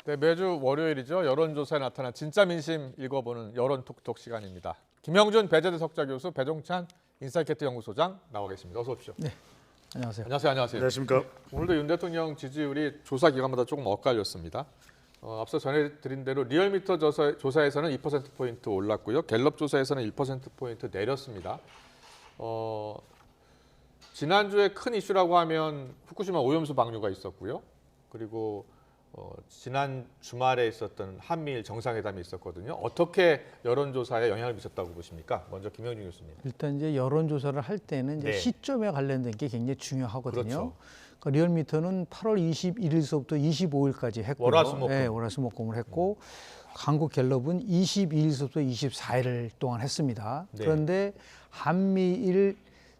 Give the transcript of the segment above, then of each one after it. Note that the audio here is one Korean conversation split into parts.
네, 매주 월요일이죠. 여론조사에 나타난 진짜 민심 읽어보는 여론톡톡 시간입니다. 김영준 배재대 석좌교수, 배종찬 인사이트 연구소장 나와 계십니다. 어서 오십시오. 네, 안녕하세요. 안녕하세요. 안녕하십니까. 오늘도 윤 대통령 지지율이 조사 기간마다 조금 엇갈렸습니다. 앞서 전해드린 대로 리얼미터 조사에서는 2%포인트 올랐고요. 갤럽 조사에서는 1%포인트 내렸습니다. 지난주에 큰 이슈라고 하면 후쿠시마 오염수 방류가 있었고요. 그리고 지난 주말에 있었던 한미일 정상회담이 있었거든요. 어떻게 여론조사에 영향을 미쳤다고 보십니까? 먼저 김영준 교수님. 일단 이제 여론조사를 할 때는 이제 네. 시점에 관련된 게 굉장히 중요하거든요. 그렇죠. 그러니까 리얼미터는 8월 21일서부터 25일까지 했고요. 월화수목금. 네, 월화수목금을 했고 한국 갤럽은 22일서부터 24일 동안 했습니다. 네. 그런데 한미일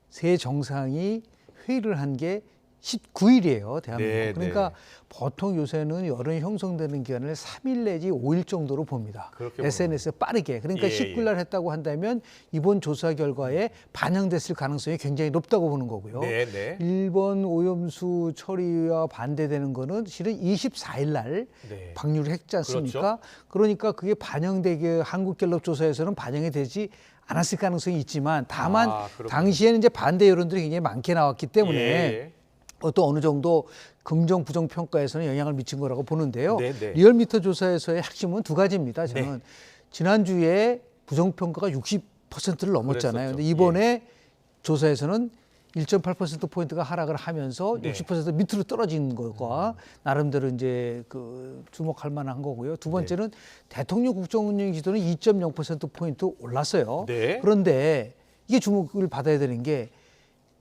세 정상이 회의를 한 게 19일이에요, 대한민국. 네, 그러니까 네. 보통 요새는 여론이 형성되는 기간을 3일 내지 5일 정도로 봅니다. 그렇게 SNS에 빠르게. 그러니까 예, 19일 날 했다고 한다면 이번 조사 결과에 반영됐을 가능성이 굉장히 높다고 보는 거고요. 네, 네. 일본 오염수 처리와 반대되는 거는 실은 24일 날 네. 방류를 했지 않습니까? 그렇죠. 그러니까 그게 반영되게 한국갤럽 조사에서는 반영이 되지 않았을 가능성이 있지만 다만 그렇군요. 당시에는 이제 반대 여론들이 굉장히 많게 나왔기 때문에 예. 또 어느 정도 긍정 부정 평가에서는 영향을 미친 거라고 보는데요. 네, 네. 리얼미터 조사에서의 핵심은 두 가지입니다. 저는 네. 지난주에 부정 평가가 60%를 넘었잖아요. 그랬었죠. 근데 이번에 조사에서는 1.8% 포인트가 하락을 하면서 네. 60% 밑으로 떨어진 것과 나름대로 이제 그 주목할 만한 거고요. 두 번째는 대통령 국정운영 지도는 2.0% 포인트 올랐어요. 네. 그런데 이게 주목을 받아야 되는 게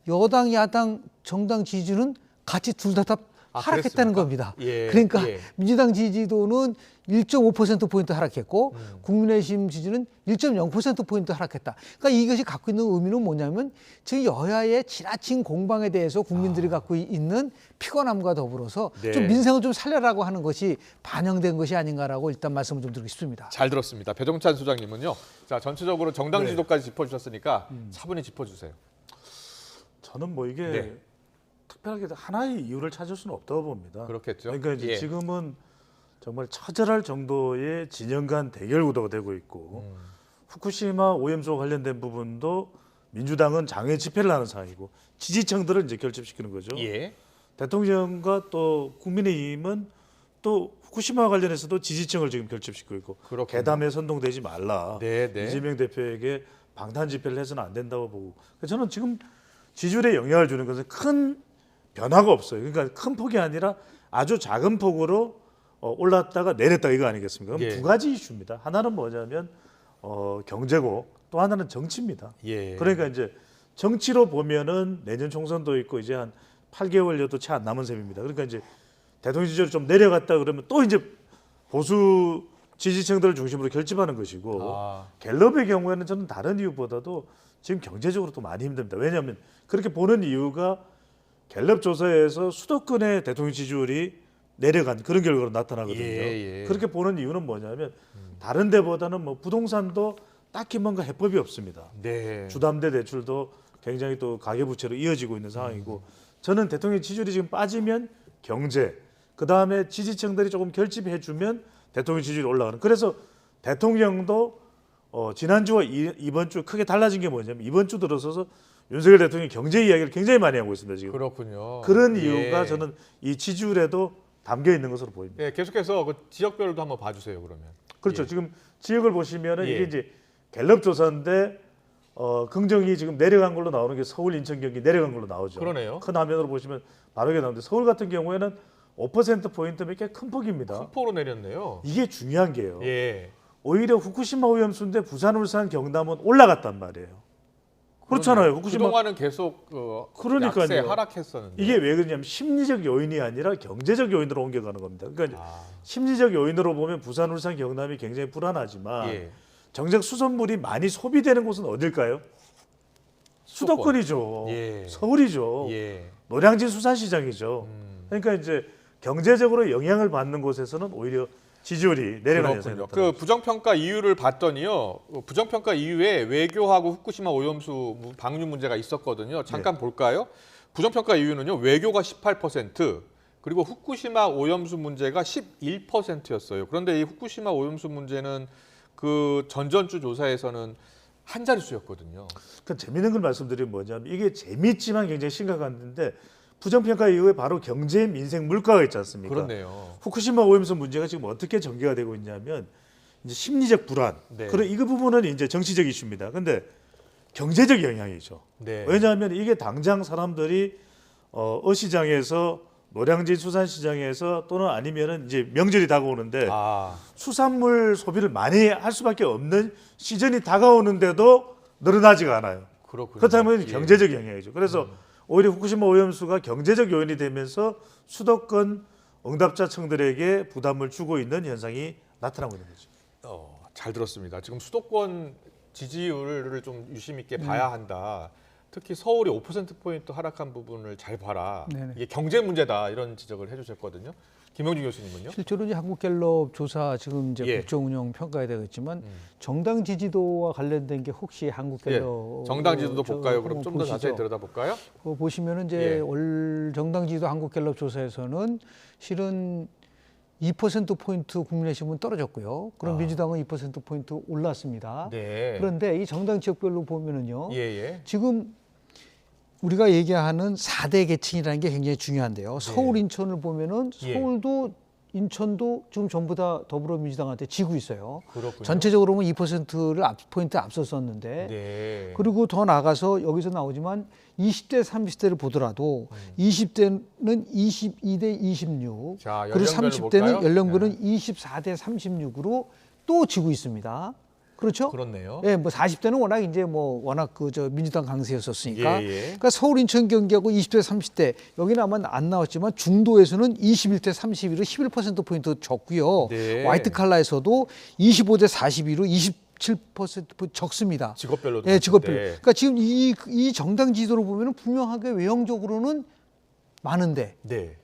여당, 야당, 정당 지지는 같이 둘 다 하락했다는 그랬습니까? 겁니다. 예, 그러니까 예. 민주당 지지도는 1.5%포인트 하락했고 국민의힘 지지는 1.0%포인트 하락했다. 그러니까 이것이 갖고 있는 의미는 뭐냐면 즉 여야의 지나친 공방에 대해서 국민들이 갖고 있는 피곤함과 더불어서 네. 좀 민생을 좀 살려라고 하는 것이 반영된 것이 아닌가라고 일단 말씀을 좀 드리고 싶습니다. 잘 들었습니다. 배종찬 소장님은요. 자, 전체적으로 정당 네. 지도까지 짚어주셨으니까 차분히 짚어주세요. 저는 뭐 이게 네. 특별하게 하나의 이유를 찾을 수는 없다고 봅니다. 그렇겠죠. 그러니까 이제 예. 지금은 정말 처절할 정도의 진영 간 대결 구도가 되고 있고 후쿠시마 오염수와 관련된 부분도 민주당은 장외 집회를 하는 상황이고 지지층들을 이제 결집시키는 거죠. 예. 대통령과 또 국민의힘은 또 후쿠시마와 관련해서도 지지층을 지금 결집시키고 있고 그렇군요. 괴담에 선동되지 말라. 네, 네. 이재명 대표에게 방탄 집회를 해서는 안 된다고 보고 저는 지금 지지율에 영향을 주는 것은 큰 변화가 없어요. 그러니까 큰 폭이 아니라 아주 작은 폭으로 올랐다가 내렸다 이거 아니겠습니까? 그럼 예. 두 가지 이슈입니다. 하나는 뭐냐면 경제고 또 하나는 정치입니다. 예. 그러니까 이제 정치로 보면은 내년 총선도 있고 이제 한 8개월여도 채 안 남은 셈입니다. 그러니까 이제 대통령 지지율이 좀 내려갔다 그러면 또 이제 보수 지지층들을 중심으로 결집하는 것이고 갤럽의 경우에는 저는 다른 이유보다도 지금 경제적으로 또 많이 힘듭니다. 왜냐하면 그렇게 보는 이유가 갤럽 조사에서 수도권의 대통령 지지율이 내려간 그런 결과로 나타나거든요. 예, 예. 그렇게 보는 이유는 뭐냐면 다른 데보다는 뭐 부동산도 딱히 뭔가 해법이 없습니다. 네. 주담대 대출도 굉장히 또 가계부채로 이어지고 있는 상황이고 저는 대통령 지지율이 지금 빠지면 경제 그다음에 지지층들이 조금 결집해주면 대통령 지지율이 올라가는 그래서 대통령도 지난주와 이번 주 크게 달라진 게 뭐냐면 이번 주 들어서서 윤석열 대통령이 경제 이야기를 굉장히 많이 하고 있습니다. 지금 그렇군요. 그런 예. 이유가 저는 이 지지율에도 담겨 있는 것으로 보입니다. 예, 계속해서 그 지역별로도 한번 봐주세요. 그러면. 그렇죠. 예. 지금 지역을 보시면은 예. 이게 이제 갤럽 조사인데 긍정이 지금 내려간 걸로 나오는 게 서울, 인천, 경기 내려간 걸로 나오죠. 그러네요. 큰 화면으로 보시면 바르게 나오는데 서울 같은 경우에는 5% 포인트밖에 큰 폭입니다. 큰 폭으로 내렸네요. 이게 중요한 게요. 예. 오히려 후쿠시마 오염수인데 부산, 울산, 경남은 올라갔단 말이에요. 그렇잖아요. 후쿠시마 그동안은 계속 그러니까요. 약세 하락했었는데. 이게 왜 그러냐면 심리적 요인이 아니라 경제적 요인으로 옮겨가는 겁니다. 그러니까 아. 심리적 요인으로 보면 부산, 울산, 경남이 굉장히 불안하지만 예. 정작 수돗물이 많이 소비되는 곳은 어딜까요? 수도권이죠. 예. 서울이죠. 예. 노량진 수산시장이죠. 그러니까 이제 경제적으로 영향을 받는 곳에서는 오히려 지지율이 내려가는 현상이 그렇군요. 나타나죠. 그 부정평가 이유를 봤더니요. 부정평가 이유에 외교하고 후쿠시마 오염수 방류 문제가 있었거든요. 잠깐 볼까요? 부정평가 이유는요. 외교가 18%, 그리고 후쿠시마 오염수 문제가 11%였어요. 그런데 이 후쿠시마 오염수 문제는 그 전전주 조사에서는 한 자릿수였거든요. 그 재미있는 걸 말씀드리면 뭐냐면 이게 재미있지만 굉장히 심각한 건데 부정평가 이후에 바로 경제, 민생, 물가가 있지 않습니까? 그렇네요. 후쿠시마 오염수 문제가 지금 어떻게 전개가 되고 있냐면 이제 심리적 불안. 네. 그런 이 부분은 이제 정치적 이슈입니다. 근데 경제적 영향이죠. 네. 왜냐하면 이게 당장 사람들이 어시장에서 노량진 수산시장에서 또는 아니면은 이제 명절이 다가오는데 아, 수산물 소비를 많이 할 수밖에 없는 시즌이 다가오는데도 늘어나지가 않아요. 그렇군요. 그렇다면 예. 경제적 영향이죠. 그래서 오히려 후쿠시마 오염수가 경제적 요인이 되면서 수도권 응답자층들에게 부담을 주고 있는 현상이 나타나고 있는 거죠. 잘 들었습니다. 지금 수도권 지지율을 좀 유심 있게 봐야 한다. 특히 서울이 5%포인트 하락한 부분을 잘 봐라. 네네. 이게 경제 문제다 이런 지적을 해주셨거든요. 김영준 교수님은요? 실제로 이제 한국갤럽 조사 지금 이제 예. 국정운영 평가에 되겠지만 정당 지지도와 관련된 게 혹시 한국갤럽 정당 지지도 저 볼까요? 그럼 한번 좀 더 보시죠. 자세히 들여다볼까요? 그거 보시면은 이제 예. 올 정당 지지도 한국갤럽 조사에서는 실은 2%포인트 국민의힘은 떨어졌고요. 그럼 민주당은 2%포인트 올랐습니다. 네. 그런데 이 정당 지역별로 보면은요. 예. 지금 우리가 얘기하는 4대 계층이라는 게 굉장히 중요한데요. 서울, 인천을 보면은 예. 서울도 인천도 지금 전부 다 더불어민주당한테 지고 있어요. 그렇군요. 전체적으로 보면 2%를 포인트 앞섰었는데 네. 그리고 더 나가서 여기서 나오지만 20대, 30대를 보더라도 20대는 22대 26, 자, 그리고 연령별로 30대는 볼까요? 연령별은 24대 36으로 또 지고 있습니다. 그렇죠? 그렇네요. 예, 뭐 40대는 워낙 이제 뭐 워낙 그 저 민주당 강세였었으니까. 예. 그러니까 서울, 인천, 경기하고 20대, 30대 여기는 아마 안 나왔지만 중도에서는 21대 31로 11% 포인트 적고요. 네. 화이트 칼라에서도 25대 42로 27% 적습니다. 직업별로도. 예, 직업별로. 네. 그러니까 지금 이 정당 지지도를 보면은 분명하게 외형적으로는 많은데 네.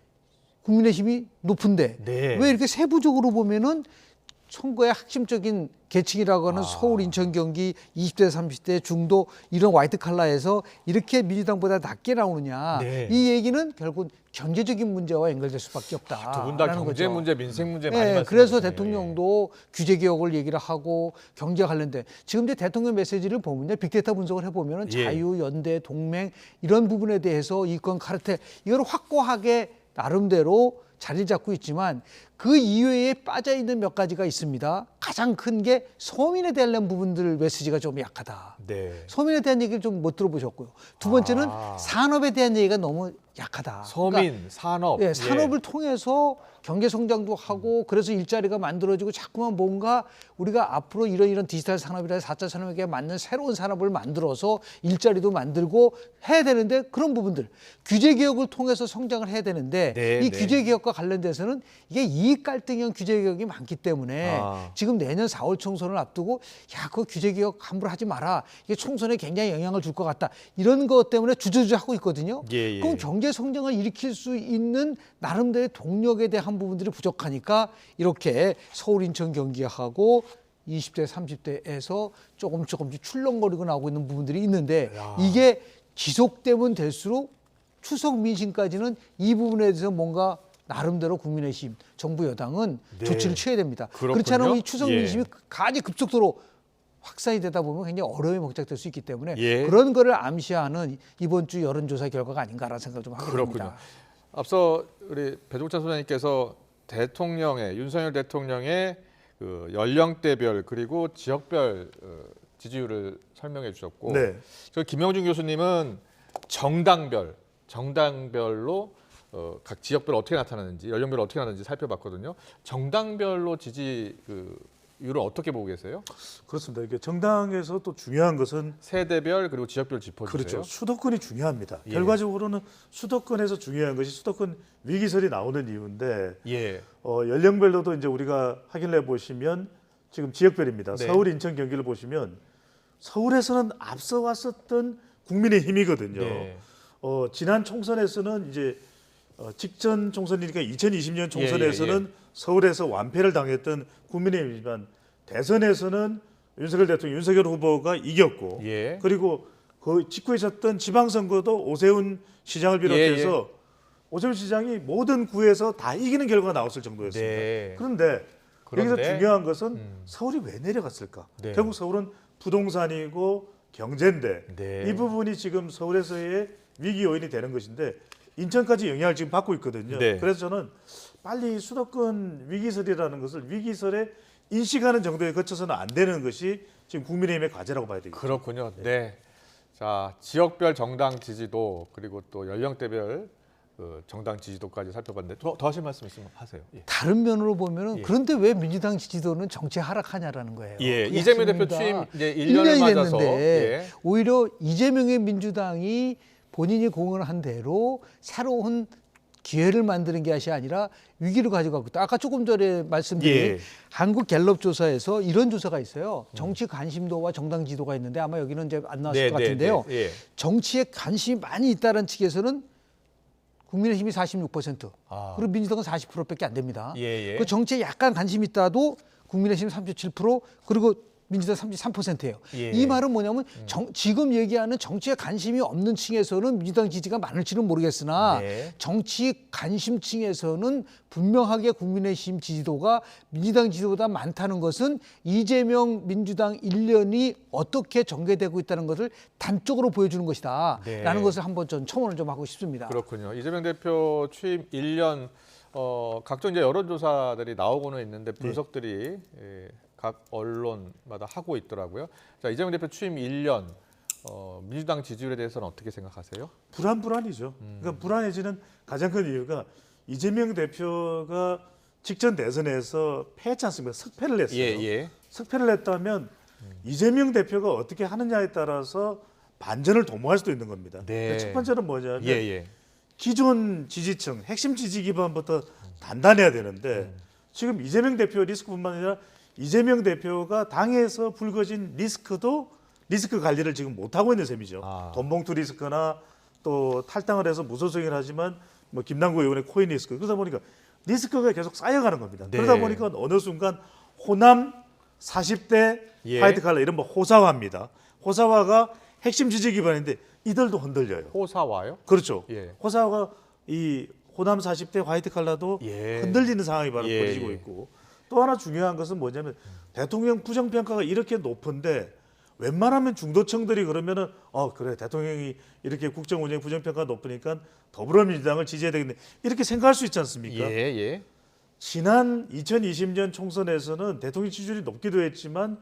국민의힘이 높은데 네. 왜 이렇게 세부적으로 보면은 선거의 핵심적인 계층이라고 하는 서울, 인천, 경기 20대, 30대 중도 이런 화이트 칼라에서 이렇게 민주당보다 낮게 나오느냐. 네. 이 얘기는 결국 경제적인 문제와 연결될 수밖에 없다. 두 분 다 경제 문제, 민생 문제 많이 예, 말씀하시네요. 그래서 대통령도 규제 개혁을 얘기를 하고 경제 관련된 지금 이제 대통령 메시지를 보면요, 빅데이터 분석을 해보면 예. 자유, 연대, 동맹 이런 부분에 대해서 이권 카르텔 이걸 확고하게 나름대로 자리를 잡고 있지만 그 이외에 빠져 있는 몇 가지가 있습니다. 가장 큰 게 서민에 대한 부분들 메시지가 좀 약하다. 네. 서민에 대한 얘기를 좀 못 들어보셨고요. 두 번째는 산업에 대한 얘기가 너무 약하다. 서민, 그러니까 산업. 예, 산업을 통해서 경제 성장도 하고 그래서 일자리가 만들어지고 자꾸만 뭔가 우리가 앞으로 이런 디지털 산업이나 4차 산업에 맞는 새로운 산업을 만들어서 일자리도 만들고 해야 되는데 그런 부분들 규제 개혁을 통해서 성장을 해야 되는데 네, 이 네. 규제 개혁과 관련돼서는 이게 이익 갈등형 규제 개혁이 많기 때문에 지금 내년 4월 총선을 앞두고 야, 그 규제 개혁 함부로 하지 마라. 이게 총선에 굉장히 영향을 줄 것 같다. 이런 것 때문에 주저주저 하고 있거든요. 예. 그럼 경제 성장을 일으킬 수 있는 나름대로의 동력에 대한 부분들이 부족하니까 이렇게 서울, 인천, 경기하고 20대, 30대에서 조금씩 출렁거리고 나오고 있는 부분들이 있는데 이게 지속되면 될수록 추석 민심까지는 이 부분에 대해서 뭔가 나름대로 국민의힘, 정부 여당은 네. 조치를 취해야 됩니다. 그렇군요. 그렇지 않으면 이 추석 예. 민심이 가지 급속도로 확산이 되다 보면 굉장히 어려움이 목작될 수 있기 때문에 예. 그런 거를 암시하는 이번 주 여론조사 결과가 아닌가라는 생각을 좀 하게 그렇군요. 됩니다. 앞서 우리 배종찬 소장님께서 윤석열 대통령의 그 연령대별 그리고 지역별 지지율을 설명해 주셨고, 네. 저 김영준 교수님은 정당별로 각 지역별 어떻게 나타나는지, 연령별 어떻게 나타나는지 살펴봤거든요. 정당별로 지지율을 어떻게 보고 계세요? 그렇습니다. 이게 정당에서 또 중요한 것은 세대별 그리고 지역별 짚어주세요. 그렇죠. 수도권이 중요합니다. 예. 결과적으로는 수도권에서 중요한 것이 수도권 위기설이 나오는 이유인데 예. 연령별로도 이제 우리가 확인해 보시면 지금 지역별입니다. 네. 서울, 인천, 경기를 보시면 서울에서는 앞서 왔었던 국민의힘이거든요. 네. 지난 총선에서는 이제 직전 총선이니까 2020년 총선에서는 예. 서울에서 완패를 당했던 국민의힘이지만 대선에서는 윤석열 후보가 이겼고 예. 그리고 그 직후에 있었던 지방선거도 오세훈 시장을 비롯해서 오세훈 시장이 모든 구에서 다 이기는 결과가 나왔을 정도였습니다. 네. 그런데 여기서 그런데 중요한 것은 서울이 왜 내려갔을까? 네. 결국 서울은 부동산이고 경제인데 네. 이 부분이 지금 서울에서의 위기 요인이 되는 것인데 인천까지 영향을 지금 받고 있거든요. 네. 그래서 저는 빨리 수도권 위기설이라는 것을 위기설에 인식하는 정도에 거쳐서는 안 되는 것이 지금 국민의힘의 과제라고 봐야 되겠죠. 그렇군요. 네. 자, 지역별 정당 지지도 그리고 또 연령대별 그 정당 지지도까지 살펴봤는데 더 하실 말씀 있으면 하세요. 예. 다른 면으로 보면은 예. 그런데 왜 민주당 지지도는 정치 하락하냐라는 거예요. 예, 그게 이재명 대표 핵심입니다. 취임 이제 1년을 맞아서 됐는데 오히려 이재명의 민주당이 본인이 공언한 대로 새로운 기회를 만드는 것이 아니라 위기를 가져가고 있다. 아까 조금 전에 말씀드린 예. 한국 갤럽 조사에서 이런 조사가 있어요. 정치 관심도와 정당 지도가 있는데 아마 여기는 이제 안 나왔을 것 같은데요. 예. 정치에 관심이 많이 있다는 측에서는 국민의힘이 46%, 아. 그리고 민주당은 40%밖에 안 됩니다. 예, 예. 그 정치에 약간 관심 있다도 국민의힘 37%, 그리고 민주당 33%예요. 예. 이 말은 뭐냐면 지금 얘기하는 정치에 관심이 없는 층에서는 민주당 지지가 많을지는 모르겠으나 네. 정치 관심층에서는 분명하게 국민의힘 지지도가 민주당 지지보다 많다는 것은 이재명 민주당 1년이 어떻게 전개되고 있다는 것을 단적으로 보여주는 것이다. 네. 라는 것을 한번 전 첨언을 좀 하고 싶습니다. 그렇군요. 이재명 대표 취임 1년 각종 이제 여론조사들이 나오고는 있는데 분석들이 각 언론마다 하고 있더라고요. 자, 이재명 대표 취임 1년 민주당 지지율에 대해서는 어떻게 생각하세요? 불안이죠. 그러니까 불안해지는 가장 큰 이유가 이재명 대표가 직전 대선에서 패했지 않습니까? 석패를 했어요. 예. 석패를 했다면 이재명 대표가 어떻게 하느냐에 따라서 반전을 도모할 수도 있는 겁니다. 네. 첫 번째는 뭐냐면 예. 기존 지지층, 핵심 지지 기반부터 단단해야 되는데 지금 이재명 대표 리스크뿐만 아니라 이재명 대표가 당에서 불거진 리스크 관리를 지금 못하고 있는 셈이죠. 아. 돈봉투 리스크나 또 탈당을 해서 무소속이긴 하지만 뭐 김남국 의원의 코인 리스크, 그러다 보니까 리스크가 계속 쌓여가는 겁니다. 네. 그러다 보니까 어느 순간 호남 40대 예. 화이트 칼라 이런 뭐 호사화입니다. 호사화가 핵심 지지 기반인데 이들도 흔들려요. 호사와요? 그렇죠. 예. 호사화가 이 호남 40대 화이트 칼라도 예. 흔들리는 상황이 바로 예, 벌어지고 예. 있고, 또 하나 중요한 것은 뭐냐면 대통령 부정평가가 이렇게 높은데 웬만하면 중도층들이 그러면은 그래 대통령이 이렇게 국정 운영 부정평가 높으니까 더불어민주당을 지지해야 되겠네 이렇게 생각할 수 있지 않습니까? 예. 지난 2020년 총선에서는 대통령 지지율이 높기도 했지만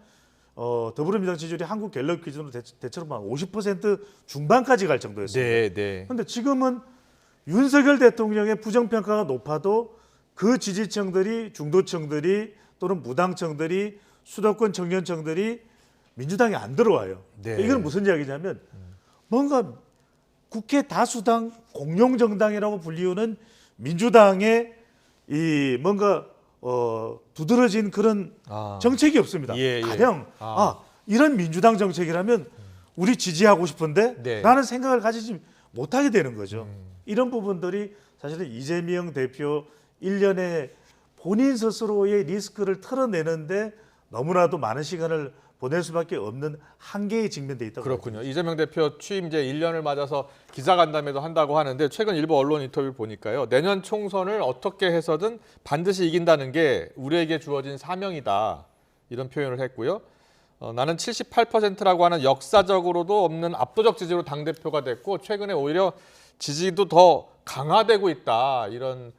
더불어민주당 지지율이 한국 갤럽 기준으로 대체로 한 50% 중반까지 갈 정도였습니다. 네. 그런데 지금은 윤석열 대통령의 부정평가가 높아도 그 지지층들이 중도층들이 또는 무당층들이 수도권 청년층들이 민주당에 안 들어와요. 네. 이건 무슨 이야기냐면 뭔가 국회 다수당 공룡정당이라고 불리우는 민주당의 이 뭔가 두드러진 그런 정책이 없습니다. 예. 가령 이런 민주당 정책이라면 우리 지지하고 싶은데 네. 라는 생각을 가지지 못하게 되는 거죠. 이런 부분들이 사실은 이재명 대표 1년에 본인 스스로의 리스크를 털어내는데 너무나도 많은 시간을 보낼 수밖에 없는 한계에 직면돼 있다고. 그렇군요. 이재명 대표 취임 이제 1년을 맞아서 기자간담회도 한다고 하는데 최근 일부 언론 인터뷰 보니까요. 내년 총선을 어떻게 해서든 반드시 이긴다는 게 우리에게 주어진 사명이다. 이런 표현을 했고요. 나는 78%라고 하는 역사적으로도 없는 압도적 지지로 당대표가 됐고 최근에 오히려 지지도 더 강화되고 있다. 이런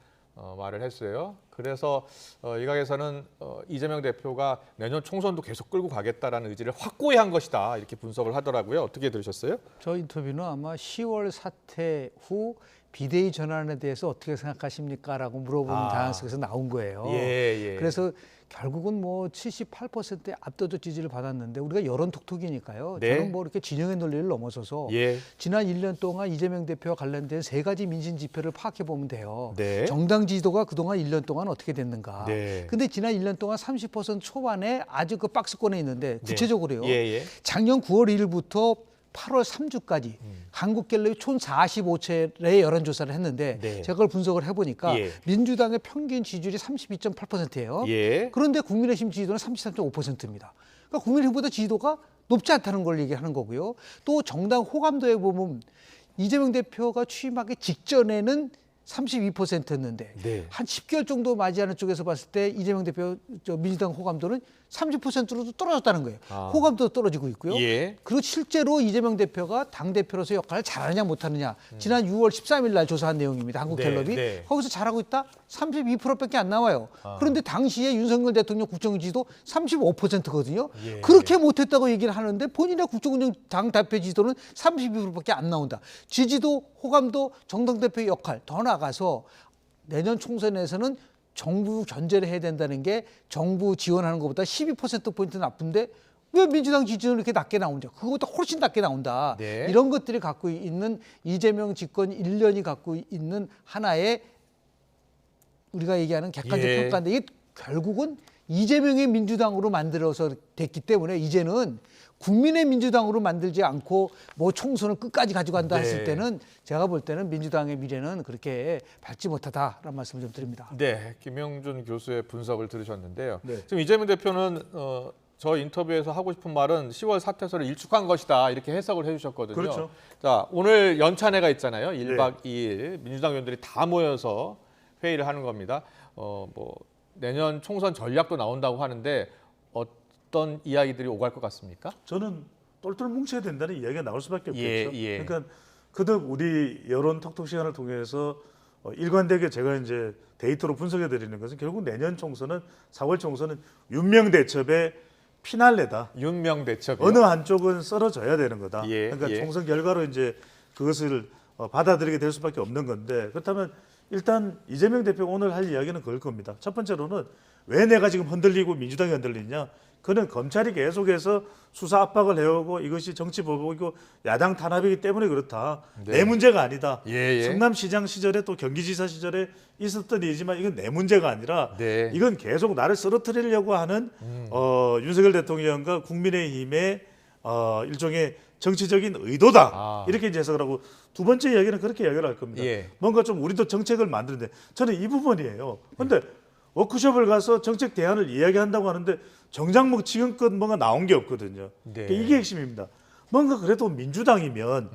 말을 했어요. 그래서 일각에서는 이재명 대표가 내년 총선도 계속 끌고 가겠다라는 의지를 확고히 한 것이다. 이렇게 분석을 하더라고요. 어떻게 들으셨어요? 저 인터뷰는 아마 10월 사태 후 비대위 전환에 대해서 어떻게 생각하십니까? 라고 물어보는 다양 속에서 나온 거예요. 예. 그래서 결국은 뭐 78%의 압도적 지지를 받았는데 우리가 여론 톡톡이니까요. 네. 저는 뭐 이렇게 진영의 논리를 넘어서서 예. 지난 1년 동안 이재명 대표와 관련된 3가지 민심 지표를 파악해 보면 돼요. 네. 정당 지지도가 그동안 1년 동안 어떻게 됐는가. 네. 근데 지난 1년 동안 30% 초반에 아주 그 박스권에 있는데 구체적으로요. 예. 작년 9월 1일부터 8월 3주까지 한국갤럽이 총 45차례의 여론조사를 했는데 네. 제가 그걸 분석을 해보니까 예. 민주당의 평균 지지율이 32.8%예요. 예. 그런데 국민의힘 지지도는 33.5%입니다. 그러니까 국민의힘보다 지지도가 높지 않다는 걸 얘기하는 거고요. 또 정당 호감도에 보면 이재명 대표가 취임하기 직전에는 32%였는데 네. 한 10개월 정도 맞이하는 쪽에서 봤을 때 이재명 대표 민주당 호감도는 30%로도 떨어졌다는 거예요. 아. 호감도 떨어지고 있고요. 예. 그리고 실제로 이재명 대표가 당대표로서 역할을 잘하느냐 못하느냐 지난 6월 13일 날 조사한 내용입니다. 한국갤럽이. 네, 네. 거기서 잘하고 있다? 32%밖에 안 나와요. 그런데 당시에 윤석열 대통령 국정지지도 35%거든요. 예. 그렇게 못했다고 얘기를 하는데 본인의 국정운영 당 대표 지지도는 32%밖에 안 나온다. 지지도, 호감도, 정당 대표의 역할 더 나가서 내년 총선에서는 정부 견제를 해야 된다는 게 정부 지원하는 것보다 12%포인트 나쁜데 왜 민주당 지지는 이렇게 낮게 나오냐. 그것보다 훨씬 낮게 나온다. 네. 이런 것들이 갖고 있는 이재명 집권 1년이 갖고 있는 하나의 우리가 얘기하는 객관적 예. 평가인데 이게 결국은 이재명의 민주당으로 만들어서 됐기 때문에 이제는 국민의 민주당으로 만들지 않고 뭐 총선을 끝까지 가지고 간다 했을 네. 때는 제가 볼 때는 민주당의 미래는 그렇게 밝지 못하다라는 말씀을 좀 드립니다. 네, 김영준 교수의 분석을 들으셨는데요. 네. 지금 이재명 대표는 저 인터뷰에서 하고 싶은 말은 10월 사퇴서를 일축한 것이다 이렇게 해석을 해주셨거든요. 그렇죠. 자, 오늘 연찬회가 있잖아요. 1박 2일 민주당 의원들이 다 모여서 회의를 하는 겁니다. 뭐 내년 총선 전략도 나온다고 하는데 어떤 이야기들이 오갈 것 같습니까? 저는 똘똘 뭉쳐야 된다는 이야기가 나올 수밖에 없겠죠. 예. 그러니까 그덕 우리 여론 톡톡 시간을 통해서 일관되게 제가 이제 데이터로 분석해 드리는 것은 결국 내년 총선은 4월 총선은 윤명 대첩의 피날레다. 윤명 대첩. 어느 한쪽은 썰어져야 되는 거다. 예, 그러니까 예. 총선 결과로 이제 그것을 받아들이게 될 수밖에 없는 건데 그렇다면 일단 이재명 대표가 오늘 할 이야기는 그럴 겁니다. 첫 번째로는 왜 내가 지금 흔들리고 민주당이 흔들리냐? 그는 검찰이 계속해서 수사 압박을 해오고 이것이 정치 보복이고 야당 탄압이기 때문에 그렇다. 네. 내 문제가 아니다. 예. 성남시장 시절에 또 경기지사 시절에 있었던 일이지만 이건 내 문제가 아니라 네. 이건 계속 나를 쓰러뜨리려고 하는 윤석열 대통령과 국민의힘의 일종의 정치적인 의도다. 아. 이렇게 이제 해석을 하고 두 번째 이야기는 그렇게 이야기를 할 겁니다. 예. 뭔가 좀 우리도 정책을 만드는데 저는 이 부분이에요. 그런데 워크숍을 가서 정책 대안을 이야기한다고 하는데 정작 뭐 지금껏 뭔가 나온 게 없거든요. 네. 그러니까 이게 핵심입니다. 뭔가 그래도 민주당이면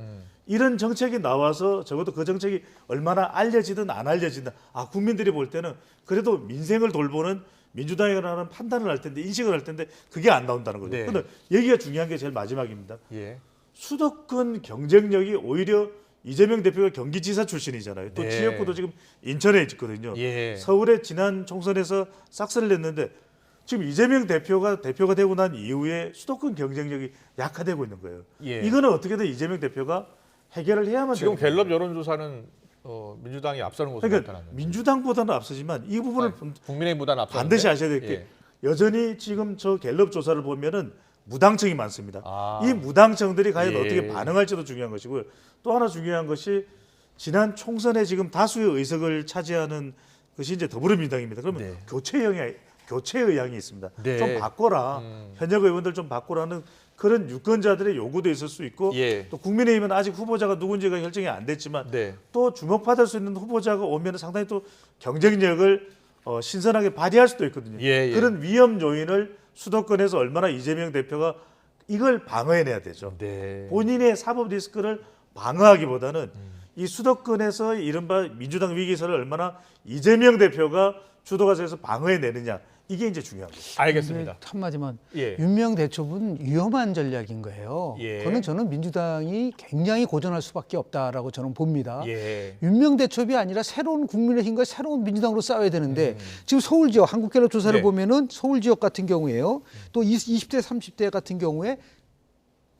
이런 정책이 나와서 적어도 그 정책이 얼마나 알려지든 안 알려지든 국민들이 볼 때는 그래도 민생을 돌보는 민주당이라는 판단을 할 텐데 인식을 할 텐데 그게 안 나온다는 거죠. 네. 그런데 여기가 중요한 게 제일 마지막입니다. 예. 수도권 경쟁력이 오히려 이재명 대표가 경기지사 출신이잖아요. 또 네. 지역구도 지금 인천에 있거든요. 예. 서울의 지난 총선에서 싹쓸이를 냈는데 지금 이재명 대표가 되고 난 이후에 수도권 경쟁력이 약화되고 있는 거예요. 예. 이거는 어떻게든 이재명 대표가 해결을 해야만 지금 되는 거예요. 갤럽 여론조사는 민주당이 앞서는 것으로 그러니까 나타났는데 민주당보다는 앞서지만 이 부분을 국민의힘보다는 앞서는데 반드시 아셔야 될 게 예. 여전히 지금 저 갤럽 조사를 보면은 무당층이 많습니다. 아. 이 무당층들이 과연 예. 어떻게 반응할지도 중요한 것이고요. 또 하나 중요한 것이 지난 총선에 지금 다수의 의석을 차지하는 것이 이제 더불어민주당입니다. 그러면 네. 교체 의향이 있습니다. 네. 좀 바꿔라. 현역 의원들 좀 바꾸라는 그런 유권자들의 요구도 있을 수 있고 예. 또 국민의힘은 아직 후보자가 누군지가 결정이 안 됐지만 네. 또 주목받을 수 있는 후보자가 오면 상당히 또 경쟁력을 신선하게 발휘할 수도 있거든요. 예. 그런 위험 요인을 수도권에서 얼마나 이재명 대표가 이걸 방어해내야 되죠. 네. 본인의 사법 리스크를 방어하기보다는 이 수도권에서 이른바 민주당 위기설을 얼마나 이재명 대표가 주도가 돼서 방어해내느냐 이게 이제 중요한 거죠. 알겠습니다. 한마디만 예. 윤명 대첩은 위험한 전략인 거예요. 예. 그거는 저는 민주당이 굉장히 고전할 수밖에 없다라고 저는 봅니다. 예. 윤명 대첩이 아니라 새로운 국민의힘과 새로운 민주당으로 싸워야 되는데 지금 서울 지역 한국갤럽 조사를 네. 보면은 서울 지역 같은 경우에요. 또 20대 30대 같은 경우에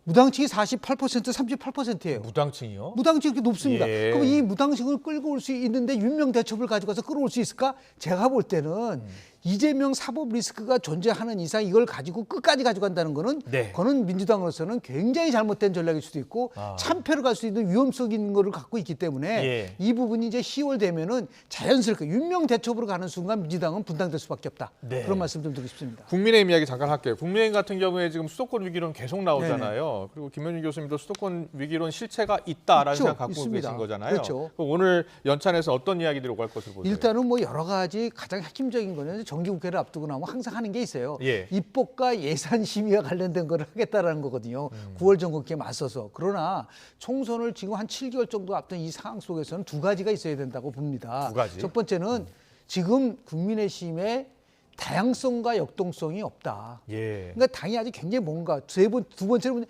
무당층이 48% 38%예요. 무당층이요? 무당층이 이렇게 높습니다. 예. 그럼 이 무당층을 끌고 올 수 있는데 윤명 대첩을 가져가서 끌어올 수 있을까? 제가 볼 때는 이재명 사법 리스크가 존재하는 이상 이걸 가지고 끝까지 가져간다는 거는 네. 그거는 민주당으로서는 굉장히 잘못된 전략일 수도 있고 참패로 갈 수 있는 위험성 있는 거를 갖고 있기 때문에 예. 이 부분이 이제 10월 되면은 자연스럽게 윤명 대첩으로 가는 순간 민주당은 분당될 수밖에 없다. 네. 그런 말씀 좀 드리고 싶습니다. 국민의힘 이야기 잠깐 할게요. 국민의힘 같은 경우에 지금 수도권 위기론 계속 나오잖아요. 그리고 김현준 교수님도 수도권 위기론 실체가 있다라는 있죠. 생각 갖고 있습니다. 계신 거잖아요. 그렇죠. 오늘 연찬에서 어떤 이야기들이 오갈 것으로 보세요? 일단은 뭐 여러 가지 가장 핵심적인 거는 정기국회를 앞두고 나면 항상 하는 게 있어요. 예. 입법과 예산 심의와 관련된 거를 하겠다라는 거거든요. 9월 정국회에 맞서서. 그러나 총선을 지금 한 7개월 정도 앞둔 이 상황 속에서는 두 가지가 있어야 된다고 봅니다. 두 가지? 첫 번째는 지금 국민의힘의 다양성과 역동성이 없다. 예. 그러니까 당이 아직 굉장히 뭔가 두 번째는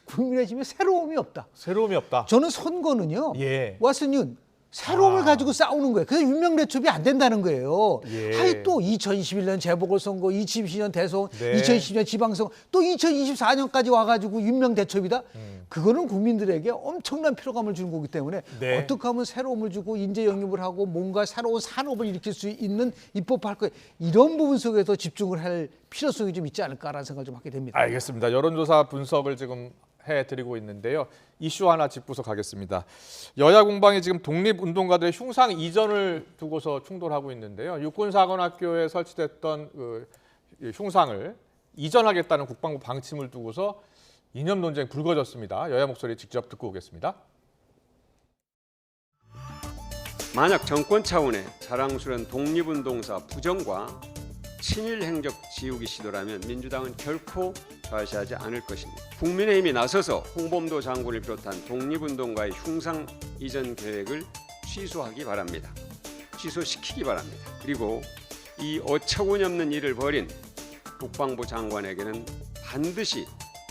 국민의힘에 새로움이 없다. 새로움이 없다. 저는 선거는요. 예. 왓슨윤 새로움을 가지고 싸우는 거예요. 그래서 윤명대첩이 안 된다는 거예요. 예. 아니 또 2021년 재보궐선거, 2022년 대선, 네. 2020년 지방선거, 또 2024년까지 와가지고 윤명대첩이다. 그거는 국민들에게 엄청난 피로감을 주는 거기 때문에 네. 어떻게 하면 새로움을 주고 인재 영입을 하고 뭔가 새로운 산업을 일으킬 수 있는 입법할 거 이런 부분 속에서 집중을 할 필요성이 좀 있지 않을까라는 생각을 좀 하게 됩니다. 알겠습니다. 여론조사 분석을 지금 해드리고 있는데요. 이슈 하나 짚고서 가겠습니다. 여야 공방이 지금 독립운동가들의 흉상 이전을 두고서 충돌하고 있는데요. 육군사관학교에 설치됐던 그 흉상을 이전하겠다는 국방부 방침을 두고서 이념 논쟁 불거졌습니다. 여야 목소리 직접 듣고 오겠습니다. 만약 정권 차원의 자랑스러운 독립운동사 부정과 친일 행적 지우기 시도라면 민주당은 결코 좌시하지 않을 것입니다. 국민의힘이 나서서 홍범도 장군을 비롯한 독립운동가의 흉상 이전 계획을 취소하기 바랍니다. 취소시키기 바랍니다. 그리고 이 어처구니없는 일을 벌인 국방부 장관에게는 반드시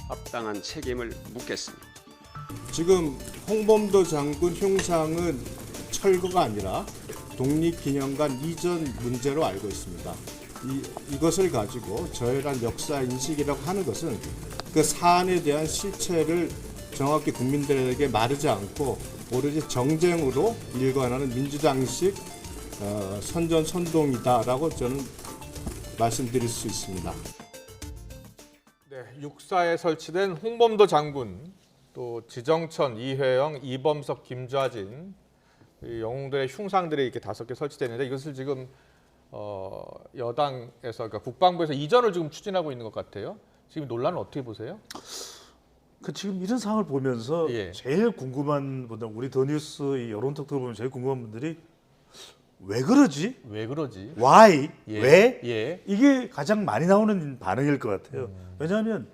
합당한 책임을 묻겠습니다. 지금 홍범도 장군 흉상은 철거가 아니라 독립기념관 이전 문제로 알고 있습니다. 이것을 가지고 저열한 역사 인식이라고 하는 것은 그 사안에 대한 실체를 정확히 국민들에게 마르지 않고 오로지 정쟁으로 일관하는 민주당식 선전선동이다라고 저는 말씀드릴 수 있습니다. 네, 육사에 설치된 홍범도 장군, 또 지정천, 이회영, 이범석, 김좌진 이 영웅들의 흉상들이 이렇게 5개 설치되는데 이것을 지금 여당에서 그러니까 국방부에서 이전을 지금 추진하고 있는 것 같아요. 지금 논란은 어떻게 보세요? 그 지금 이런 상황을 보면서 예. 제일 궁금한 분들, 우리 더 뉴스 이 여론톡 들어보면 제일 궁금한 분들이 왜 그러지? 왜 그러지? Why? 예. 왜? 예. 이게 가장 많이 나오는 반응일 것 같아요. 왜냐하면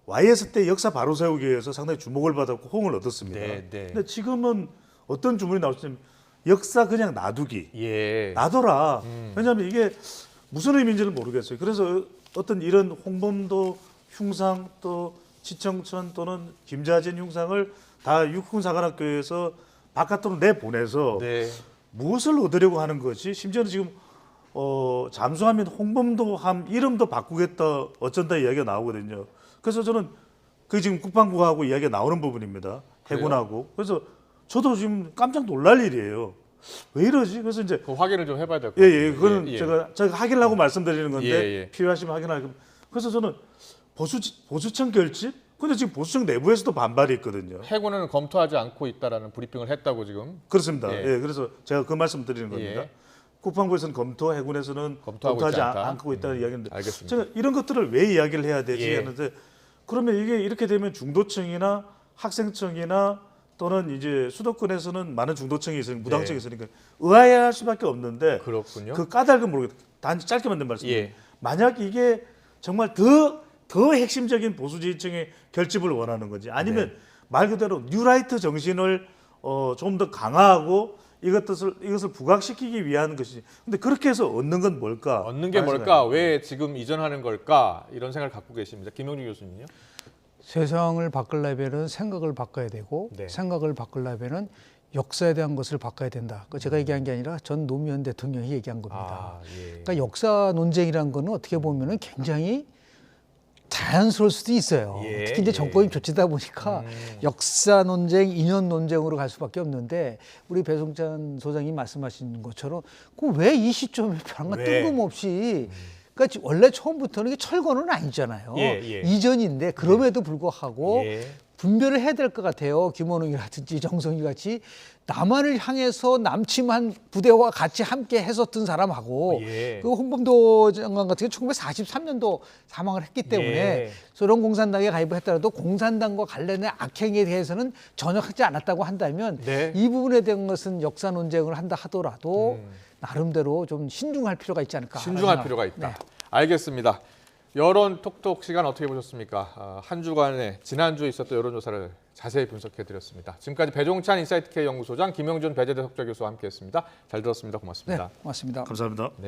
YS 때 역사 바로 세우기 위해서 상당히 주목을 받았고 호응을 얻었습니다. 네, 네. 근데 지금은 어떤 주문이 나오시냐면 역사 그냥 놔두기. 예. 놔둬라. 왜냐하면 이게 무슨 의미인지를 모르겠어요. 그래서 어떤 이런 홍범도 흉상 또 지청천 또는 김자진 흉상을 다 육군사관학교에서 바깥으로 내보내서 네. 무엇을 얻으려고 하는 거지? 심지어는 지금 잠수하면 홍범도함 이름도 바꾸겠다 어쩐다 이야기가 나오거든요. 그래서 저는 그 지금 국방부하고 이야기가 나오는 부분입니다. 해군하고. 그래서 저도 지금 깜짝 놀랄 일이에요. 왜 이러지? 그래서 이제 그 확인을 좀 해봐야 될 것 같아요. 예, 그거는 예, 예. 제가 확인을 하고 말씀드리는 건데 예. 필요하시면 확인하고. 그래서 저는 보수청 결집? 근데 지금 보수청 내부에서도 반발이 있거든요. 해군은 검토하지 않고 있다라는 브리핑을 했다고 지금. 그렇습니다. 예. 예, 그래서 제가 그 말씀 드리는 겁니다. 예. 국방부에서는 검토, 해군에서는 검토하고 검토하지 있지 않다. 않고 있다는 이야기인데 알겠습니다. 제가 이런 것들을 왜 이야기를 해야 되지 예. 하는데 그러면 이게 이렇게 되면 중도층이나 학생층이나 또는 이제 수도권에서는 많은 중도층이 있으니까 무당층이 있으니까 의아해할 수밖에 없는데 그렇군요. 그 까닭은 모르겠다. 단지 짧게 만든 말씀입니다. 예. 만약 이게 정말 더 핵심적인 보수 지지층의 결집을 원하는 건지 아니면 말 그대로 뉴라이트 정신을 좀 더 강화하고 이것을 부각시키기 위한 것이지. 근데 그렇게 해서 얻는 건 뭘까? 얻는 게 뭘까? 왜 지금 이전하는 걸까? 이런 생각을 갖고 계십니다. 김용준 교수님요? 세상을 바꾸려면 생각을 바꿔야 되고 네. 생각을 바꾸려면 역사에 대한 것을 바꿔야 된다. 그 제가 얘기한 게 아니라 전 노무현 대통령이 얘기한 겁니다. 예. 그러니까 역사 논쟁이라는 거는 어떻게 보면은 굉장히 자연스러울 수도 있어요. 예, 특히 이제 예. 정권이 교체다 보니까 역사 논쟁, 이념 논쟁으로 갈 수밖에 없는데 우리 배송찬 소장님 말씀하신 것처럼 그 왜 이 시점에 벼랑과 왜? 뜬금없이 그러니까 원래 처음부터는 이게 철거는 아니잖아요. 예. 이전인데 그럼에도 불구하고 예. 분별을 해야 될 것 같아요. 김원웅이라든지 정성희 같이 남한을 향해서 남침한 부대와 같이 함께 했었던 사람하고 예. 그 홍범도 장관 같은 경우 1943년도 사망을 했기 때문에 예. 소련 공산당에 가입을 했더라도 공산당과 관련된 악행에 대해서는 전혀 하지 않았다고 한다면 네. 이 부분에 대한 것은 역사 논쟁을 한다 하더라도 나름대로 좀 신중할 필요가 있지 않을까. 신중할 필요가 있다. 네. 알겠습니다. 여론 톡톡 시간 어떻게 보셨습니까? 한 주간에 지난주에 있었던 여론조사를 자세히 분석해드렸습니다. 지금까지 배종찬 인사이트K 연구소장, 김영준 배재대 석좌 교수와 함께했습니다. 잘 들었습니다. 고맙습니다. 네, 고맙습니다. 감사합니다. 네.